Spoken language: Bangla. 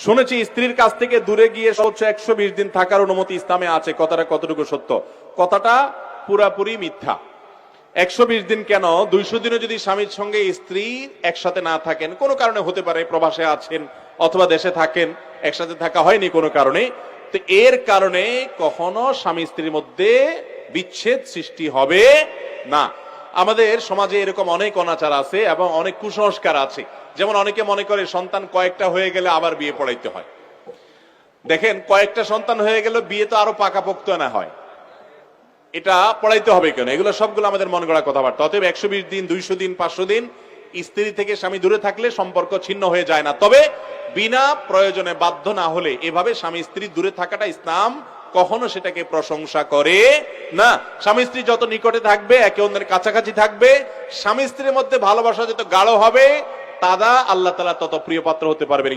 শুনেছি স্ত্রীর কাছ থেকে দূরে গিয়ে সর্বোচ্চ 120 দিন থাকার অনুমতি ইসলামে আছে। কথাটা কতটুকু সত্য? কথাটা পুরাপুরি মিথ্যা। 120 দিন কেন, 200 দিনও যদি স্বামীর সঙ্গে স্ত্রী একসাথে না থাকেন, কোনো কারণে হতে পারে, প্রবাসে আছেন অথবা দেশে থাকেন, একসাথে থাকা হয়নি কোনো কারণে, তো এর কারণে কখনো স্বামী স্ত্রীর মধ্যে বিচ্ছেদ সৃষ্টি হবে না। আমাদের সমাজে এরকম অনেক অনাচার আছে এবং অনেক কুসংস্কার আছে। যেমন অনেকে মনে করে সন্তান কয়েকটা হয়ে গেলে আবার বিয়ে পড়াইতে হয়। দেখেন, কয়েকটা সন্তান হয়ে গেল বিয়ে তো আরো পাকাপোক্ত না হয়, এটা পড়াইতে হবে কেন? এগুলো সবগুলো আমাদের মন গড়া কথাবার্তা। অতএব 120 দিন, 200 দিন, 500 দিন স্ত্রী থেকে স্বামী দূরে থাকলে সম্পর্ক ছিন্ন হয়ে যায় না। তবে বিনা প্রয়োজনে বাধ্য না হলে এভাবে স্বামী স্ত্রী দূরে থাকাটা ইসলাম কখনো সেটাকে প্রশংসা করে না। স্বামী স্ত্রী যত নিকটে থাকবে, একে অন্যের কাছাকাছি থাকবে, স্বামী স্ত্রীর মধ্যে ভালোবাসা যত গাঢ় হবে, তারা আল্লাহ তাআলা তত প্রিয় পাত্র হতে পারবেন।